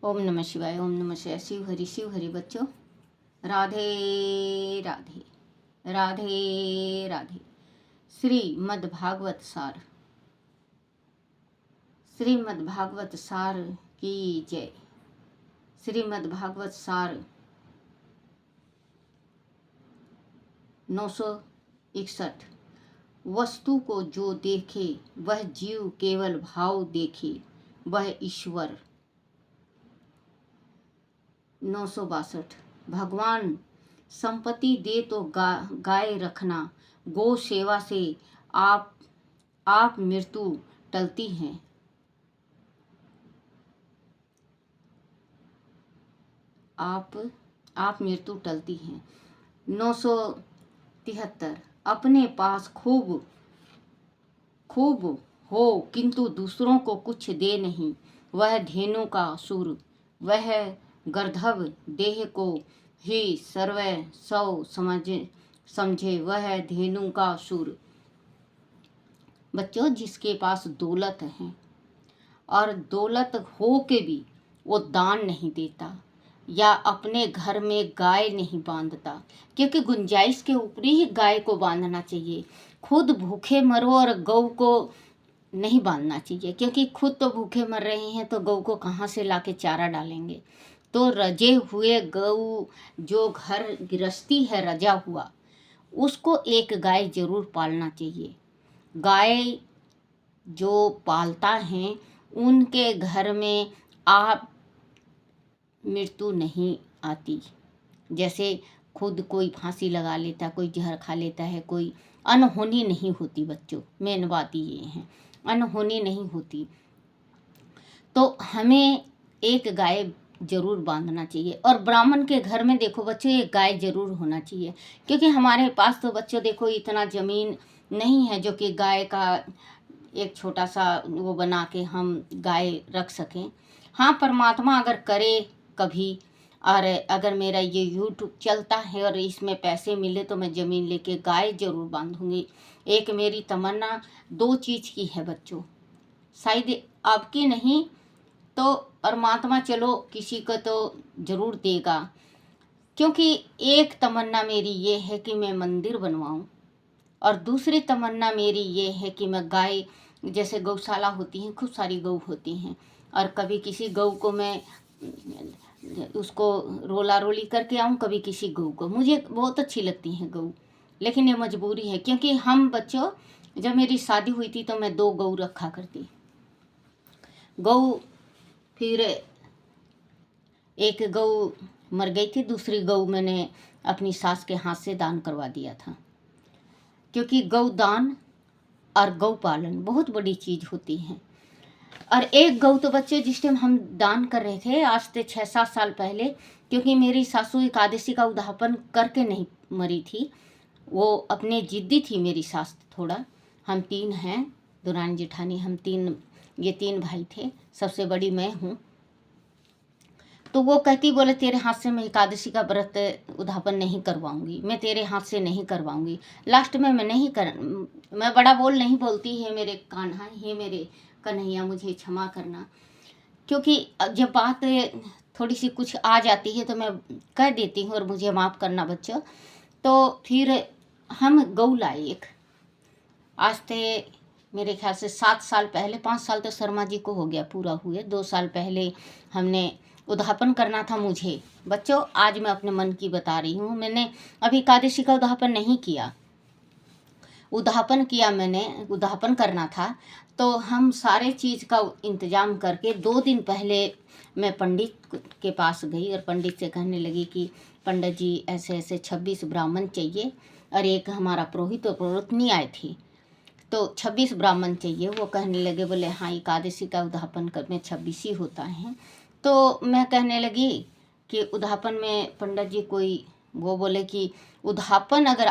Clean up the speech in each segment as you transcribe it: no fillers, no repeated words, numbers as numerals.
ओम नमः शिवाय। ओम नमः शिवाय। शिव हरि बच्चों, राधे राधे राधे राधे। श्रीमद् भागवत सार, श्रीमद् भागवत सार की जय। श्रीमद् भागवत सार 961। वस्तु को जो देखे वह जीव केवल भाव देखे वह ईश्वर। 962। भगवान संपत्ति दे तो गाय रखना, गौ सेवा से आप मृत्यु टलती हैं। आप मृत्यु टलती हैं। 973। अपने पास खूब हो किंतु दूसरों को कुछ दे नहीं, वह धेनु का असुर। वह गर्दभ देह को ही सर्वस्व समझे वह धेनु का असुर। बच्चों, जिसके पास दौलत है और दौलत हो के भी वो दान नहीं देता या अपने घर में गाय नहीं बांधता, क्योंकि गुंजाइश के ऊपर ही गाय को बांधना चाहिए। खुद भूखे मरो और गौ को नहीं बांधना चाहिए, क्योंकि खुद तो भूखे मर रहे हैं तो गौ को कहाँ से लाके चारा डालेंगे। तो रजे हुए गौ, जो घर गृहस्थी है रजा हुआ, उसको एक गाय जरूर पालना चाहिए। गाय जो पालता है उनके घर में आप मृत्यु नहीं आती। जैसे खुद कोई फांसी लगा लेता, कोई जहर खा लेता है, कोई अनहोनी नहीं होती। बच्चों, मेन बात ये है, अनहोनी नहीं होती। तो हमें एक गाय जरूर बांधना चाहिए। और ब्राह्मण के घर में देखो बच्चों, एक गाय जरूर होना चाहिए, क्योंकि हमारे पास तो बच्चों देखो इतना ज़मीन नहीं है जो कि गाय का एक छोटा सा वो बना के हम गाय रख सकें। हाँ, परमात्मा अगर करे कभी, और अगर मेरा ये यूट्यूब चलता है और इसमें पैसे मिले तो मैं ज़मीन लेके गाय जरूर बांधूंगी। एक मेरी तमन्ना दो चीज़ की है बच्चों, शायद आपकी नहीं तो परमात्मा चलो किसी को तो ज़रूर देगा। क्योंकि एक तमन्ना मेरी ये है कि मैं मंदिर बनवाऊं, और दूसरी तमन्ना मेरी ये है कि मैं गाय, जैसे गौशाला होती हैं, खूब सारी गौ होती हैं, और कभी किसी गौ को मैं उसको रोला रोली करके आऊँ, कभी किसी गौ को। मुझे बहुत अच्छी लगती हैं गौ, लेकिन ये मजबूरी है, क्योंकि हम बच्चों, जब मेरी शादी हुई थी तो मैं 2 गौ रखा करती। गौ, फिर एक गौ मर गई थी, दूसरी गौ मैंने अपनी सास के हाथ से दान करवा दिया था। क्योंकि गौ दान और गौ पालन बहुत बड़ी चीज़ होती है। और एक गौ तो बच्चे जिस टाइम हम दान कर रहे थे, आज से 6-7 साल पहले, क्योंकि मेरी सासू एकादशी का उद्यापन करके नहीं मरी थी, वो अपने जिद्दी थी मेरी सास थोड़ा। हम 3 हैं, दुरानी जेठानी, हम 3 भाई थे, सबसे बड़ी मैं हूँ। तो वो कहती, बोले तेरे हाथ से मैं एकादशी का व्रत उद्यापन नहीं करवाऊंगी, मैं तेरे हाथ से नहीं करवाऊंगी। लास्ट में मैं बड़ा बोल नहीं बोलती है मेरे कान्हा, हे मेरे कन्हैया मुझे क्षमा करना। क्योंकि जब बात थोड़ी सी कुछ आ जाती है तो मैं कह देती हूँ, और मुझे माफ़ करना बच्चों। तो फिर हम गौ लाए एक, आज से मेरे ख्याल से 7 साल पहले, 5 साल तो शर्मा जी को हो गया पूरा हुए, 2 साल पहले हमने उद्यापन करना था मुझे। बच्चों, आज मैं अपने मन की बता रही हूँ, मैंने अभी एकादशी का उद्यापन नहीं किया, उद्यापन किया मैंने, उद्यापन करना था। तो हम सारे चीज़ का इंतज़ाम करके 2 दिन पहले मैं पंडित के पास गई, और पंडित से कहने लगी कि पंडित जी ऐसे ऐसे 26 ब्राह्मण चाहिए, और एक हमारा पुरोहित और पुरोहितनी आए थी, तो 26 ब्राह्मण चाहिए। वो कहने लगे, बोले हाँ एकादशी का उद्यापन कर में 26 ही होता है। तो मैं कहने लगी कि उद्यापन में पंडित जी कोई, वो बोले कि उद्यापन अगर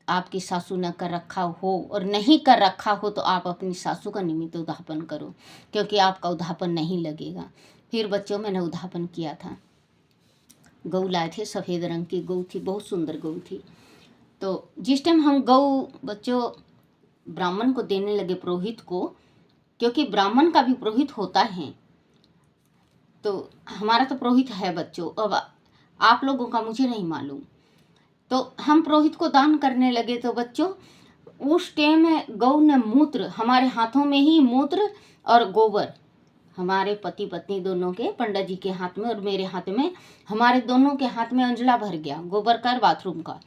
आपकी सासू ने कर रखा हो और नहीं कर रखा हो तो आप अपनी सासू का निमित्त उद्यापन करो, क्योंकि आपका उद्यापन नहीं लगेगा। फिर बच्चों, मैंने उद्यापन किया था। गौ लाए थे, सफ़ेद रंग की गौ थी, बहुत सुंदर गौ थी। तो जिस टाइम हम गौ बच्चों ब्राह्मण को देने लगे, पुरोहित को, क्योंकि ब्राह्मण का भी पुरोहित होता है, तो हमारा तो पुरोहित है बच्चों, अब आप लोगों का मुझे नहीं मालूम। तो हम पुरोहित को दान करने लगे। तो बच्चों उस टाइम गौ ने मूत्र, हमारे हाथों में ही मूत्र और गोबर, हमारे पति पत्नी दोनों के, पंडित जी के हाथ में और मेरे हाथ में, हमारे दोनों के हाथ में अंजला भर गया गोबर का और बाथरूम का।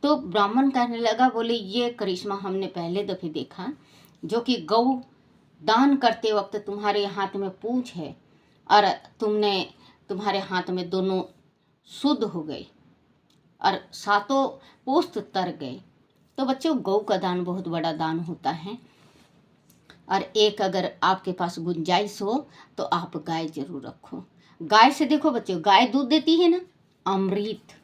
तो ब्राह्मण कहने लगा, बोले ये करिश्मा हमने पहले दफे देखा, जो कि गौ दान करते वक्त तुम्हारे हाथ में पूंछ है और तुम्हारे हाथ में दोनों शुद्ध हो गए और सातों पोस्त तर गए। तो बच्चों गौ का दान बहुत बड़ा दान होता है। और एक अगर आपके पास गुंजाइश हो तो आप गाय जरूर रखो। गाय से देखो बच्चों, गाय दूध देती है ना, अमृत,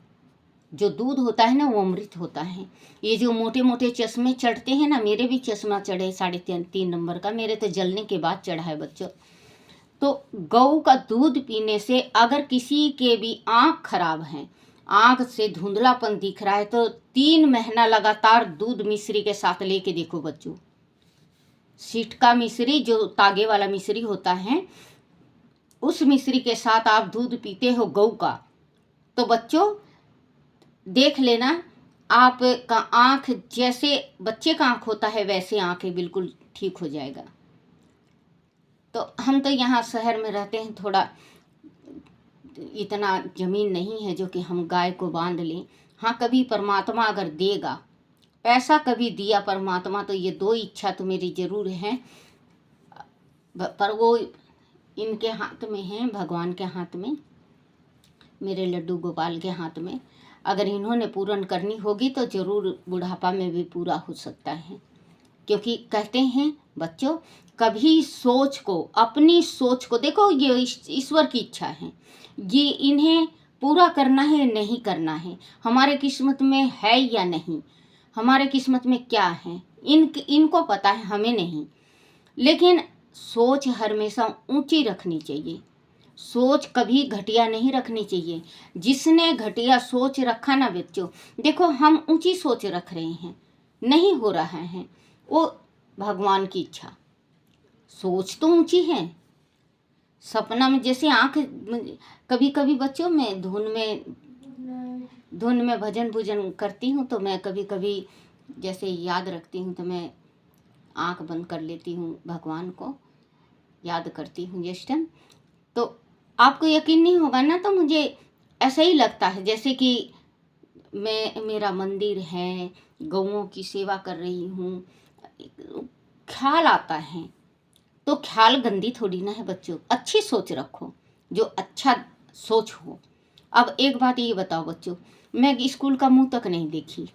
जो दूध होता है ना वो अमृत होता है। ये जो मोटे मोटे चश्मे चढ़ते हैं ना, मेरे भी चश्मा चढ़े 3.5 नंबर का, मेरे तो जलने के बाद चढ़ा है बच्चों। तो गौ का दूध पीने से अगर किसी के भी आँख खराब है, आँख से धुंधलापन दिख रहा है, तो 3 महीना लगातार दूध मिश्री के साथ लेके देखो बच्चों। सिटका मिश्री जो तागे वाला मिश्री होता है, उस मिश्री के साथ आप दूध पीते हो गौ का, तो बच्चों देख लेना आपका आँख, जैसे बच्चे का आँख होता है वैसे आँखें बिल्कुल ठीक हो जाएगा। तो हम तो यहाँ शहर में रहते हैं, थोड़ा इतना ज़मीन नहीं है जो कि हम गाय को बांध लें। हाँ, कभी परमात्मा अगर देगा, पैसा कभी दिया परमात्मा, तो ये 2 इच्छा तो मेरी ज़रूर है, पर वो इनके हाथ में है, भगवान के हाथ में, मेरे लड्डू गोपाल के हाथ में। अगर इन्होंने पूर्ण करनी होगी तो ज़रूर बुढ़ापा में भी पूरा हो सकता है। क्योंकि कहते हैं बच्चों, कभी सोच को, अपनी सोच को देखो, ये ईश्वर की इच्छा है, ये इन्हें पूरा करना है नहीं करना है, हमारे किस्मत में है या नहीं, हमारे किस्मत में क्या है, इनको पता है, हमें नहीं। लेकिन सोच हमेशा ऊंची रखनी चाहिए, सोच कभी घटिया नहीं रखनी चाहिए। जिसने घटिया सोच रखा ना बच्चों, देखो हम ऊंची सोच रख रहे हैं, नहीं हो रहा है, वो भगवान की इच्छा। सोच तो ऊंची है, सपना में जैसे आँख, कभी कभी बच्चों मैं धुन में भजन भूजन करती हूँ, तो मैं कभी कभी जैसे याद रखती हूँ, तो मैं आँख बंद कर लेती हूँ, भगवान को याद करती हूँ जिस टाइम। तो आपको यकीन नहीं होगा ना, तो मुझे ऐसा ही लगता है जैसे कि मेरा मंदिर है, गौओं की सेवा कर रही हूँ, ख्याल आता है। तो ख्याल गंदी थोड़ी ना है बच्चों, अच्छी सोच रखो, जो अच्छा सोच हो। अब एक बात ये बताओ बच्चों, मैं स्कूल का मुंह तक नहीं देखी,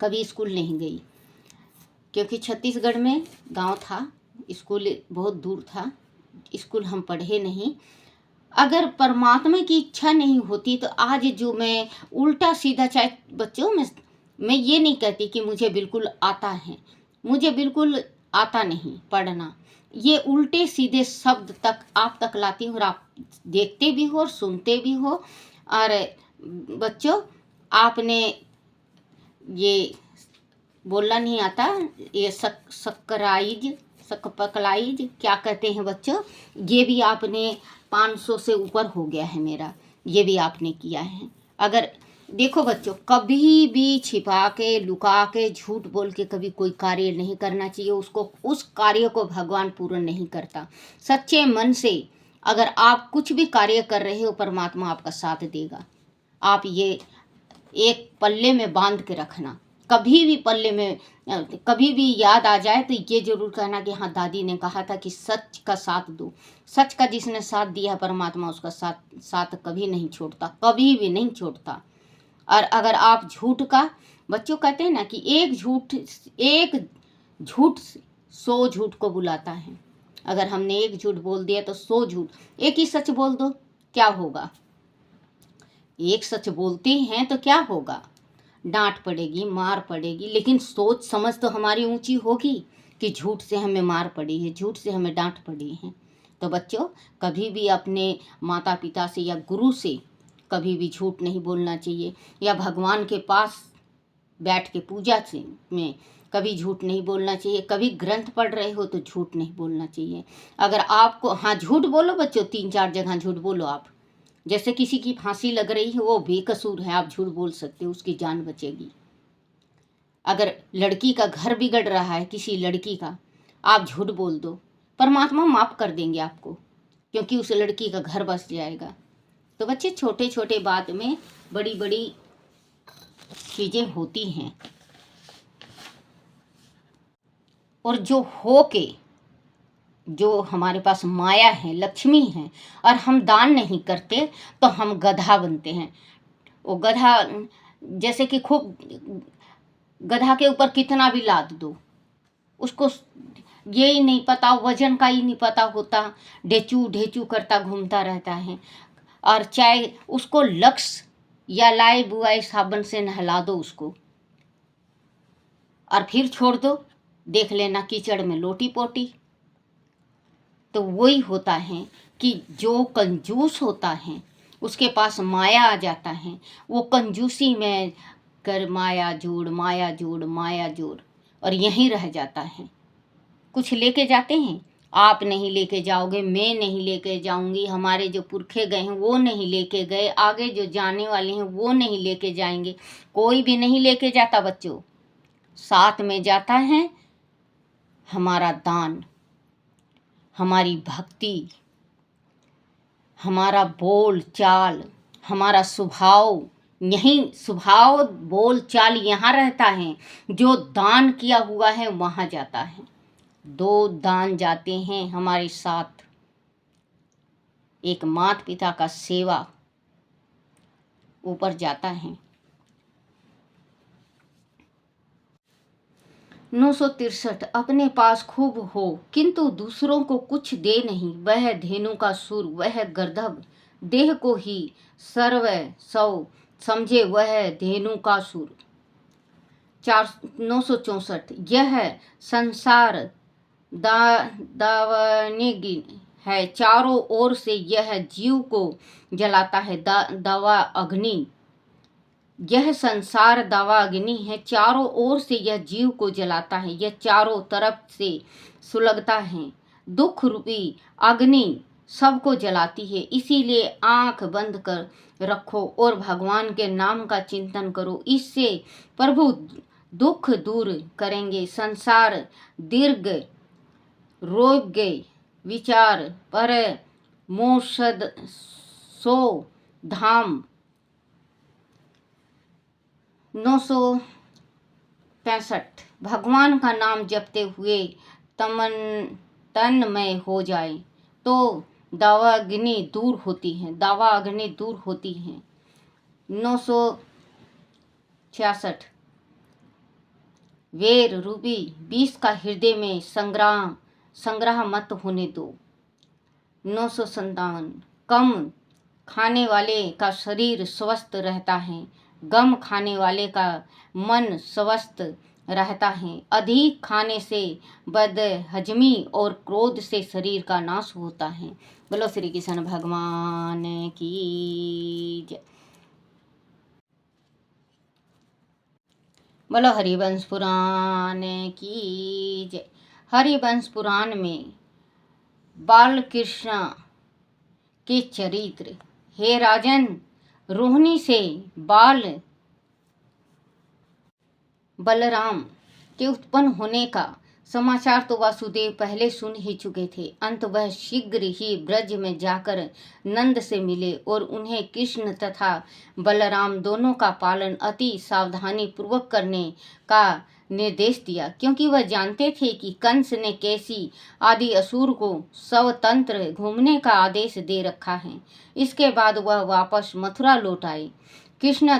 कभी स्कूल नहीं गई, क्योंकि छत्तीसगढ़ में गांव था, स्कूल बहुत दूर था, स्कूल हम पढ़े नहीं। अगर परमात्मा की इच्छा नहीं होती तो आज जो मैं उल्टा सीधा, चाहे बच्चों मैं ये नहीं कहती कि मुझे बिल्कुल आता है, मुझे बिल्कुल आता नहीं पढ़ना, ये उल्टे सीधे शब्द तक आप तक लाती हूँ, और आप देखते भी हो और सुनते भी हो। और बच्चों आपने ये बोलना नहीं आता, ये सकपकलाइज क्या कहते हैं बच्चों, ये भी आपने 500 से ऊपर हो गया है मेरा, ये भी आपने किया है। अगर देखो बच्चों, कभी भी छिपा के, लुका के, झूठ बोल के कभी कोई कार्य नहीं करना चाहिए, उस कार्य को भगवान पूर्ण नहीं करता। सच्चे मन से अगर आप कुछ भी कार्य कर रहे हो, परमात्मा आपका साथ देगा। आप ये एक पल्ले में बांध के रखना, कभी भी पल्ले में, कभी भी याद आ जाए तो ये जरूर कहना कि हाँ, दादी ने कहा था कि सच का साथ दो। सच का जिसने साथ दिया है परमात्मा उसका साथ कभी नहीं छोड़ता, कभी भी नहीं छोड़ता। और अगर आप झूठ का, बच्चों कहते हैं ना कि एक झूठ 100 झूठ को बुलाता है। अगर हमने एक झूठ बोल दिया तो 100 झूठ, एक ही सच बोल दो, क्या होगा? एक सच बोलते हैं तो क्या होगा? डांट पड़ेगी, मार पड़ेगी, लेकिन सोच समझ तो हमारी ऊंची होगी कि झूठ से हमें मार पड़ी है, झूठ से हमें डांट पड़ी है। तो बच्चों कभी भी अपने माता पिता से या गुरु से कभी भी झूठ नहीं बोलना चाहिए, या भगवान के पास बैठ के पूजा में कभी झूठ नहीं बोलना चाहिए। कभी ग्रंथ पढ़ रहे हो तो झूठ नहीं बोलना चाहिए। अगर आपको, हाँ झूठ बोलो बच्चों, 3-4 जगह झूठ बोलो आप। जैसे किसी की फांसी लग रही है, वो बेकसूर है, आप झूठ बोल सकते हो, उसकी जान बचेगी। अगर लड़की का घर बिगड़ रहा है, किसी लड़की का, आप झूठ बोल दो, परमात्मा माफ़ कर देंगे आपको, क्योंकि उस लड़की का घर बस जाएगा। तो बच्चे, छोटे छोटे बात में बड़ी बड़ी चीज़ें होती हैं। और जो हो के, जो हमारे पास माया है, लक्ष्मी है, और हम दान नहीं करते तो हम गधा बनते हैं। वो गधा, जैसे कि खूब, गधा के ऊपर कितना भी लाद दो, उसको ये ही नहीं पता, वजन का ही नहीं पता होता, ढेचू ढेचू करता घूमता रहता है। और चाहे उसको लक्स या लाए बुआए साबुन से नहला दो उसको, और फिर छोड़ दो, देख लेना कीचड़ में लोटी पोटी। तो वही होता है कि जो कंजूस होता है उसके पास माया आ जाता है, वो कंजूसी में कर माया जोड़ माया जोड़ माया जोड़, और यहीं रह जाता है। कुछ लेके जाते हैं, आप नहीं लेके जाओगे, मैं नहीं लेके जाऊंगी, हमारे जो पुरखे गए हैं वो नहीं लेके गए, आगे जो जाने वाले हैं वो नहीं लेके जाएंगे, कोई भी नहीं लेके जाता बच्चों। साथ में जाता है हमारा दान, हमारी भक्ति, हमारा बोल चाल, हमारा स्वभाव। यही स्वभाव बोल चाल यहाँ रहता है, जो दान किया हुआ है वहाँ जाता है। 2 दान जाते हैं हमारे साथ, एक माता पिता का सेवा ऊपर जाता है। 963 अपने पास खूब हो किंतु दूसरों को कुछ दे नहीं, वह धेनु का सुर, वह गर्दभ देह को ही सर्व सौ समझे, वह धेनु का सुर। 964 यह संसार दावाग्नि है, चारों ओर से यह जीव को जलाता है। दावा अग्नि, यह संसार दावाग्नि है, चारों ओर से यह जीव को जलाता है, यह चारों तरफ से सुलगता है। दुख रूपी अग्नि सबको जलाती है, इसीलिए आंख बंद कर रखो और भगवान के नाम का चिंतन करो, इससे प्रभु दुख दूर करेंगे। संसार दीर्घ रोग्य विचार पर मोषद सो धाम। 965 भगवान का नाम जपते हुए तन्मय हो जाए तो दावाग्नि दूर होती है, दावा अग्नि दूर होती है। 966 वेर रूपी विष का हृदय में संग्रह मत होने दो। 957 कम खाने वाले का शरीर स्वस्थ रहता है, गम खाने वाले का मन स्वस्थ रहता है। अधिक खाने से बदहजमी और क्रोध से शरीर का नाश होता है। बोलो श्री कृष्ण भगवान की जय। बोलो हरिवंश पुराण की जय। हरिवंश पुराण में बाल कृष्ण के चरित्र। हे राजन, रोहिणी से बलराम के उत्पन्न होने का समाचार तो वासुदेव पहले सुन ही चुके थे। अंत वह शीघ्र ही ब्रज में जाकर नंद से मिले और उन्हें कृष्ण तथा बलराम दोनों का पालन अति सावधानी पूर्वक करने का निर्देश दिया, क्योंकि वह जानते थे कि कंस ने कैसी आदि असुर को स्वतंत्र घूमने का आदेश दे रखा है। इसके बाद वह वापस मथुरा लौट आए। कृष्ण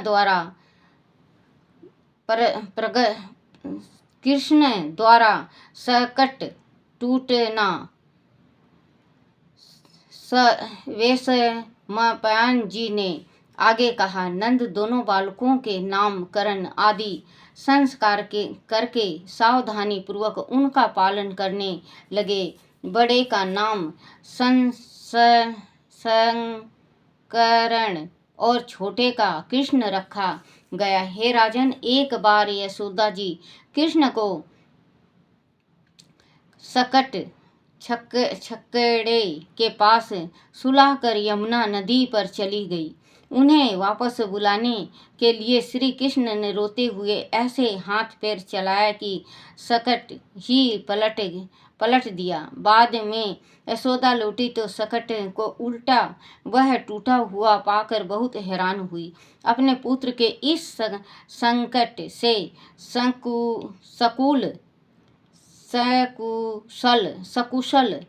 द्वारा सकट टूटना वेशमपायन जी ने आगे कहा, नंद दोनों बालकों के नामकरण आदि संस्कार करके सावधानी पूर्वक उनका पालन करने लगे। बड़े का नाम संकरण, और छोटे का कृष्ण रखा गया। हे राजन, एक बार यशोदा जी कृष्ण को सकट छक्कड़े के पास सुलाकर यमुना नदी पर चली गई। उन्हें वापस बुलाने के लिए श्री कृष्ण ने रोते हुए ऐसे हाथ पैर चलाया कि सकट ही पलट दिया। बाद में यशोदा लौटी तो सकट को उल्टा वह टूटा हुआ पाकर बहुत हैरान हुई। अपने पुत्र के इस संकट से सकुशल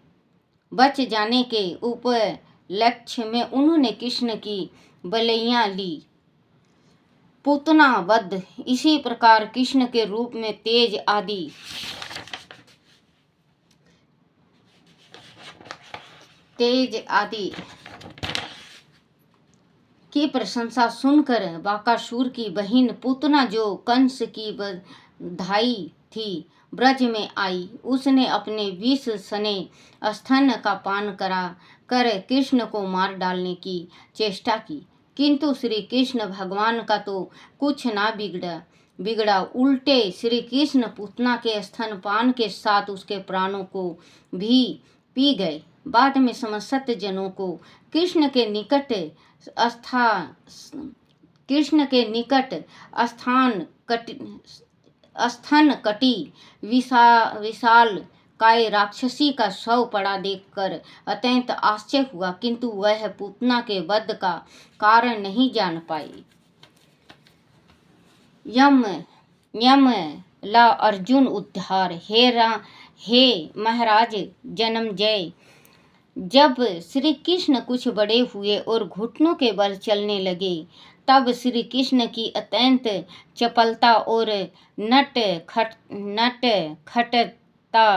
बच जाने के उपलक्ष्य में उन्होंने कृष्ण की बलैया ली। पूतना वध। इसी प्रकार कृष्ण के रूप में तेज आदि की प्रशंसा सुनकर बाकासुर की बहन पूतना, जो कंस की बधाई थी, ब्रज में आई। उसने अपने विष सने स्तन का पान करा कर कृष्ण को मार डालने की चेष्टा की, किंतु श्री कृष्ण भगवान का तो कुछ ना बिगड़ा। उल्टे श्री कृष्ण पूतना के स्तनपान के साथ उसके प्राणों को भी पी गए। बाद में समस्त जनों को कृष्ण के निकट स्थान कटी विशाल काय राक्षसी का शव पड़ा देखकर अत्यंत आश्चर्य हुआ, किंतु वह पूतना के वध का कारण नहीं जान पाई। यम ला अर्जुन उद्धार। हे महाराज जन्मजय, जब श्री कृष्ण कुछ बड़े हुए और घुटनों के बल चलने लगे, तब श्री कृष्ण की अत्यंत चपलता और नटखटता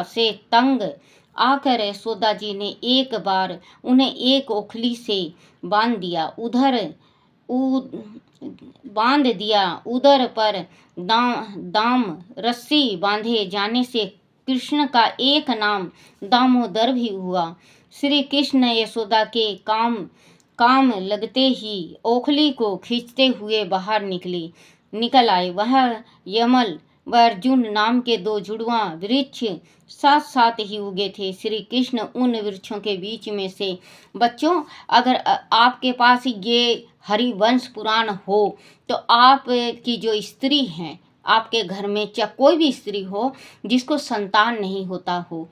से तंग आकर यशोदा जी ने एक बार उन्हें एक ओखली से बांध दिया। उदर पर दाम रस्सी बांधे जाने से कृष्ण का एक नाम दामोदर भी हुआ। श्री कृष्ण यशोदा के काम लगते ही ओखली को खींचते हुए बाहर निकल आए। वह यमल व अर्जुन नाम के दो जुड़वा वृक्ष साथ साथ ही उगे थे। श्री कृष्ण उन वृक्षों के बीच में से, बच्चों, अगर आपके पास ये हरिवंश पुराण हो तो आप की जो स्त्री हैं, आपके घर में चाहे कोई भी स्त्री हो जिसको संतान नहीं होता हो,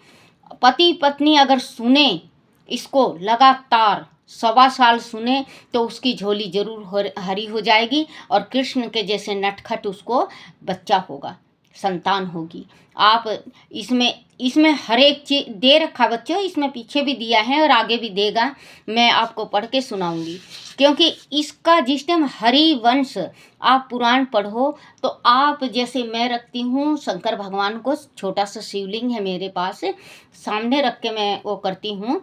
पति पत्नी अगर सुने इसको लगातार 1.25 साल सुने तो उसकी झोली जरूर हरी हो जाएगी और कृष्ण के जैसे नटखट उसको बच्चा होगा, संतान होगी। आप इसमें हर एक चीज दे रखा बच्चों, इसमें पीछे भी दिया है और आगे भी देगा। मैं आपको पढ़ के सुनाऊंगी, क्योंकि इसका जिस टाइम हरिवंश आप पुराण पढ़ो तो आप, जैसे मैं रखती हूँ शंकर भगवान को, छोटा सा शिवलिंग है मेरे पास, सामने रख के मैं वो करती हूँ,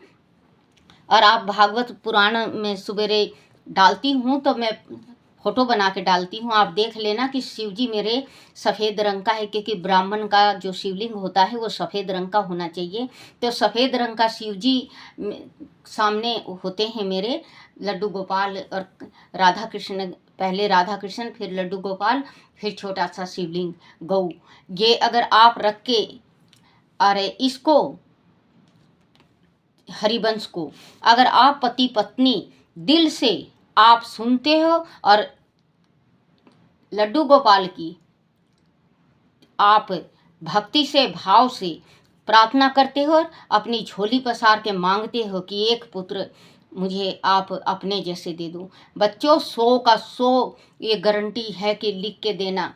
और आप भागवत पुराण में सवेरे डालती हूँ तो मैं फोटो बना के डालती हूँ। आप देख लेना कि शिव जी मेरे सफ़ेद रंग का है, क्योंकि ब्राह्मण का जो शिवलिंग होता है वो सफ़ेद रंग का होना चाहिए। तो सफ़ेद रंग का शिव जी सामने होते हैं मेरे। लड्डू गोपाल और राधा कृष्ण, पहले राधा कृष्ण, फिर लड्डू गोपाल, फिर छोटा सा शिवलिंग गौ। ये अगर आप रख के, अरे इसको हरिवंश को अगर आप पति पत्नी दिल से आप सुनते हो और लड्डू गोपाल की आप भक्ति से भाव से प्रार्थना करते हो और अपनी झोली पसार के मांगते हो कि एक पुत्र मुझे आप अपने जैसे दे दो, बच्चों 100 का 100 ये गारंटी है कि लिख के देना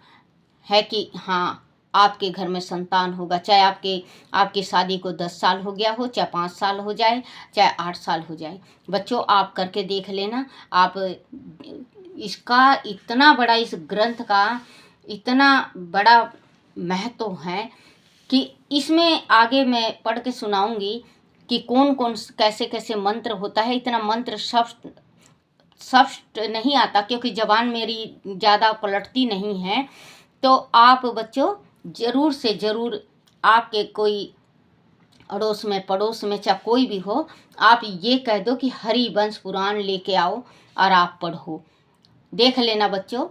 है कि हाँ आपके घर में संतान होगा। चाहे आपकी शादी को 10 साल हो गया हो, चाहे 5 साल हो जाए, चाहे 8 साल हो जाए। बच्चों आप करके देख लेना। आप इसका इतना बड़ा, इस ग्रंथ का इतना बड़ा महत्व है कि इसमें आगे मैं पढ़ के सुनाऊंगी कि कौन कौन कैसे कैसे मंत्र होता है। इतना मंत्र स्पष्ट नहीं आता क्योंकि जबान मेरी ज़्यादा पलटती नहीं है। तो आप बच्चों ज़रूर से ज़रूर, आपके कोई अड़ोस में पड़ोस में चाहे कोई भी हो, आप ये कह दो कि हरिवंश पुराण लेके आओ और आप पढ़ो। देख लेना बच्चों,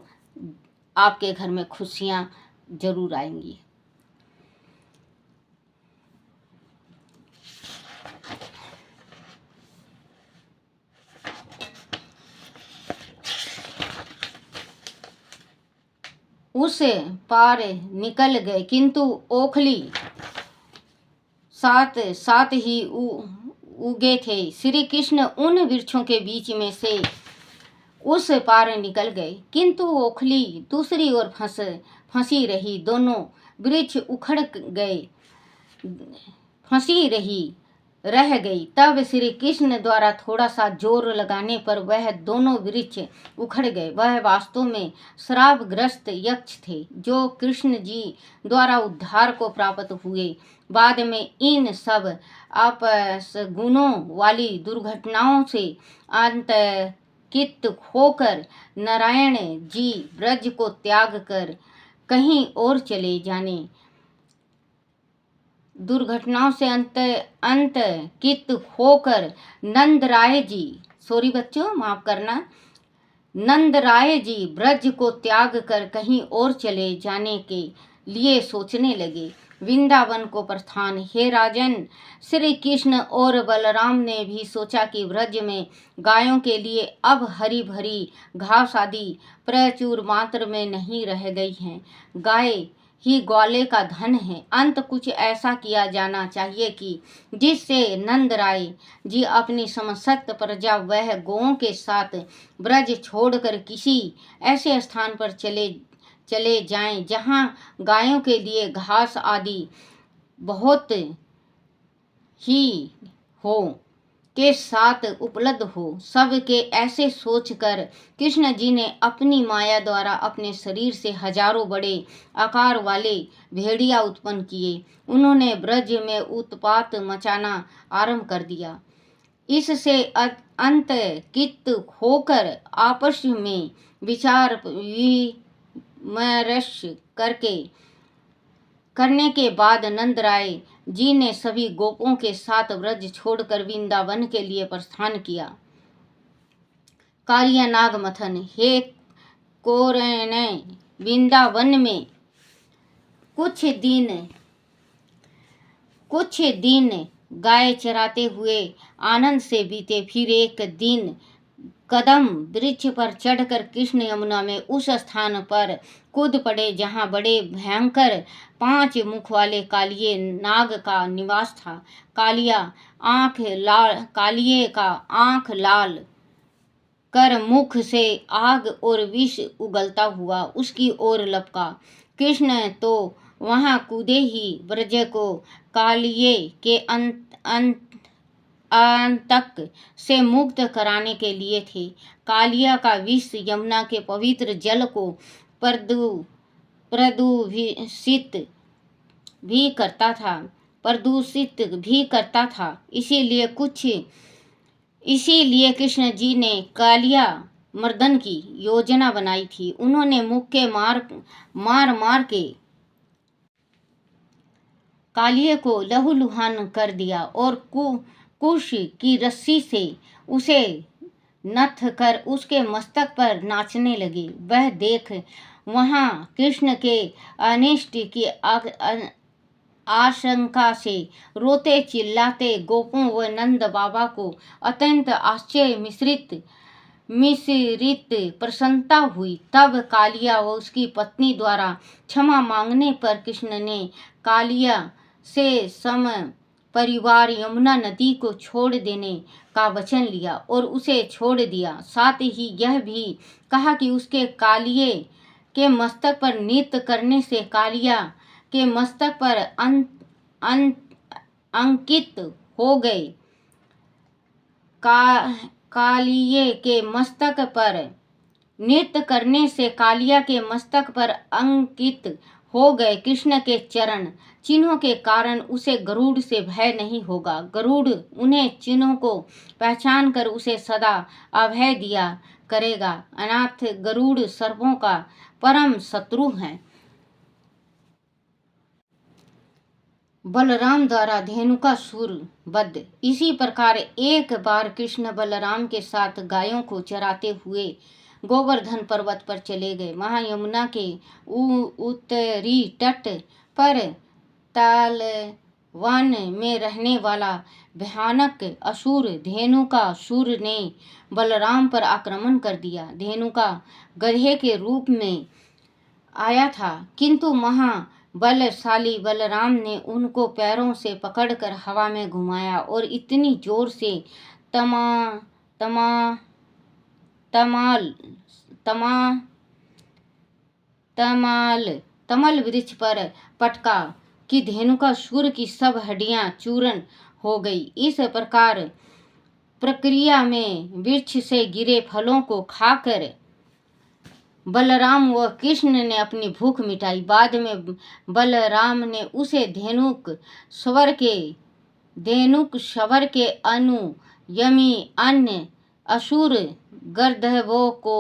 आपके घर में खुशियाँ जरूर आएंगी। उस पार निकल गए, किंतु ओखली साथ साथ ही उगे थे। श्री कृष्ण उन वृक्षों के बीच में से उस पार निकल गए, किंतु ओखली दूसरी ओर फंसी रही। दोनों वृक्ष उखड़ गए, फंसी रह गई। तब श्री कृष्ण द्वारा थोड़ा सा जोर लगाने पर वह दोनों वृक्ष उखड़ गए। वह वास्तव में श्रापग्रस्त यक्ष थे, जो कृष्ण जी द्वारा उद्धार को प्राप्त हुए। बाद में इन सब अपशगुनों वाली दुर्घटनाओं से आतंकित होकर नारायण जी ब्रज को त्याग कर कहीं और चले जाने दुर्घटनाओं से अंतकित होकर नंदराय जी, सॉरी बच्चों माफ करना, नंदराय जी ब्रज को त्याग कर कहीं और चले जाने के लिए सोचने लगे। वृंदावन को प्रस्थान। हे राजन, श्री कृष्ण और बलराम ने भी सोचा कि ब्रज में गायों के लिए अब हरी भरी घास आदि प्रचुर मात्रा में नहीं रह गई हैं। गाय ही ग्वाले का धन है। अंत कुछ ऐसा किया जाना चाहिए कि जिससे नंदराय जी अपनी समस्त प्रजा वह गौओं के साथ ब्रज छोड़कर किसी ऐसे स्थान पर चले जाएं जहां गायों के लिए घास आदि बहुत ही हो के साथ उपलब्ध हो। सबके ऐसे सोचकर कृष्ण जी ने अपनी माया द्वारा अपने शरीर से हजारों बड़े आकार वाले भेड़िया उत्पन्न किए। उन्होंने ब्रज में उत्पात मचाना आरंभ कर दिया। इससे अंतकित होकर आपस में विचार विमर्श करने के बाद नंदराय जी ने सभी गोपों के साथ ब्रज छोड़कर वृंदावन के लिए प्रस्थान किया। कालिया नाग मथन। हे कौरव, वृंदावन में कुछ दिन गाय चराते हुए आनंद से बीते। फिर एक दिन कदम वृक्ष पर चढ़कर कृष्ण यमुना में उस स्थान पर कूद पड़े जहाँ बड़े भयंकर 5 मुख वाले कालिये नाग का निवास था। कालिये का आंख लाल कर मुख से आग और विष उगलता हुआ उसकी ओर लपका। कृष्ण तो वहां कूदे ही ब्रज को कालिये के आतंक से मुक्त कराने के लिए थे। कालिया का विष यमुना के पवित्र जल को प्रदूषित भी करता था। इसीलिए कृष्ण जी ने कालिया मर्दन की योजना बनाई थी। उन्होंने मुख के मार के कालिये को लहूलुहान कर दिया और कुश की रस्सी से उसे नथ कर उसके मस्तक पर नाचने लगे। वह देख वहां कृष्ण के अनिष्ट की आशंका से रोते चिल्लाते गोपों व नंद बाबा को अत्यंत आश्चर्य मिश्रित प्रसन्नता हुई। तब कालिया व उसकी पत्नी द्वारा क्षमा मांगने पर कृष्ण ने कालिया से सम परिवार यमुना नदी को छोड़ देने का वचन लिया और उसे छोड़ दिया। साथ ही यह भी कहा कि उसके कालिये के मस्तक पर नृत्य करने से कालिया के मस्तक पर अंकित हो गए। कालिये के मस्तक पर नृत्य करने से कालिया के मस्तक पर अंकित हो गए कृष्ण के चरण चिन्हों के कारण उसे गरुड़ से भय नहीं होगा। गरुड़ उन्हें चिन्हों को पहचान कर उसे सदा अभय दिया करेगा। अनाथ गरुड़ सर्पों का परम शत्रु है। बलराम द्वारा धेनुकासुर वध। इसी प्रकार एक बार कृष्ण बलराम के साथ गायों को चराते हुए गोवर्धन पर्वत पर चले गए। वहाँ यमुना के उत्तरी तट पर तालवन में रहने वाला भयानक असुर धेनुकासुर ने बलराम पर आक्रमण कर दिया। धेनुका गधे के रूप में आया था, किंतु महाबलशाली बलराम ने उनको पैरों से पकड़कर हवा में घुमाया और इतनी जोर से तमल वृक्ष पर पटका कि धेनुकासुर की सब हड्डियां चूर्ण हो गई। इस प्रक्रिया में वृक्ष से गिरे फलों को खाकर बलराम व कृष्ण ने अपनी भूख मिटाई। बाद में बलराम ने उसे धेनुक स्वर के अनुयामी अन्य असुर गर्दभों को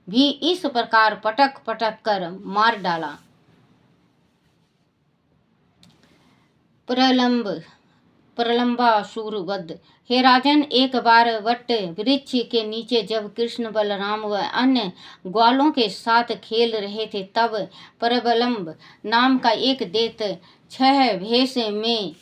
भी इस प्रकार पटक पटक कर मार डाला। प्रलंबासुर वध। हे राजन, एक बार वट वृक्ष के नीचे जब कृष्ण बलराम व अन्य ग्वालों के साथ खेल रहे थे, तब प्रलंब नाम का एक दैत्य 6 भेष में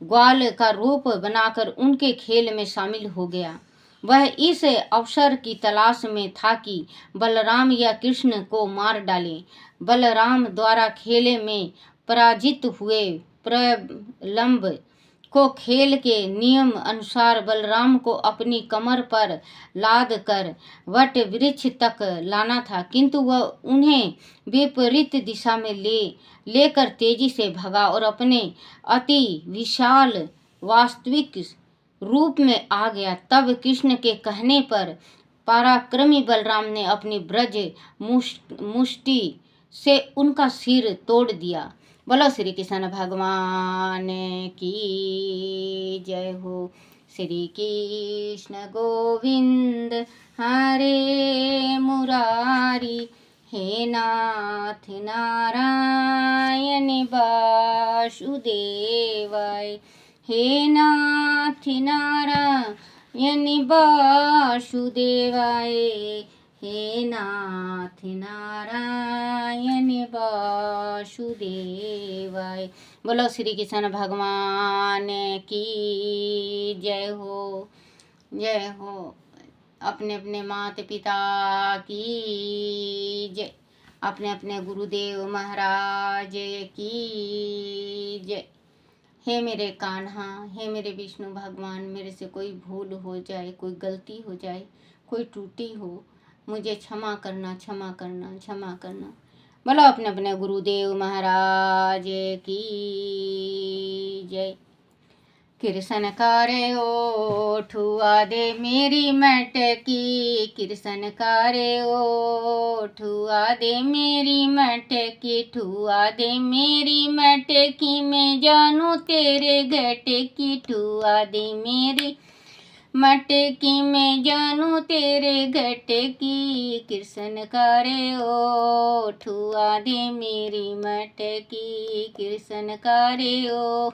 ग्वाल का रूप बनाकर उनके खेल में शामिल हो गया। वह इस अवसर की तलाश में था कि बलराम या कृष्ण को मार डाले। बलराम द्वारा खेल में पराजित हुए प्रलंब को खेल के नियम अनुसार बलराम को अपनी कमर पर लाद कर वट वृक्ष तक लाना था, किंतु वह उन्हें विपरीत दिशा में लेकर तेजी से भगा और अपने अति विशाल वास्तविक रूप में आ गया। तब कृष्ण के कहने पर पराक्रमी बलराम ने अपनी ब्रज मुष्टि से उनका सिर तोड़ दिया। बोलो श्री कृष्ण भगवान की जय हो। श्री कृष्ण गोविंद हरे मुरारी, हे नाथ नारायण वासुदेवाय, हे नाथ नारायण वासुदेवाय, हे नाथ नारायण वासुदेवाय। बोलो श्री कृष्ण भगवान की जय हो, जय हो। अपने अपने माता पिता की जय, अपने अपने गुरुदेव महाराज की जय। हे मेरे कान्हा, हे मेरे विष्णु भगवान, मेरे से कोई भूल हो जाए, कोई गलती हो जाए, कोई त्रुटि हो, मुझे क्षमा करना, क्षमा करना, क्षमा करना। बोलो अपने अपने गुरुदेव महाराज की जय। कृष्ण करे ओ ठुआ दे मेरी मटकी, कृष्ण करे ओ ठुआ दे मेरी मटकी, ठुआ दे मेरी मटकी, मैं जानू तेरे घटकी, ठुआ दे मेरी मटकी, मैं जानू तेरे घटकी। कृष्ण करे ओ ठुआ दे मेरी मटकी, कृष्ण करे ओ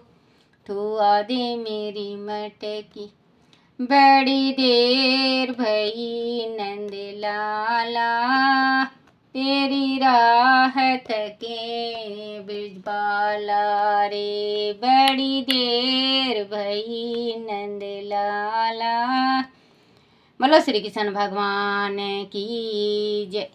ठुआ दे मेरी मटकी। बड़ी देर भई नंद लाला, तेरी राहत के ब्रजबाला रे, बड़ी देर भई नंद लाला। बोलो श्री कृष्ण भगवान की जय।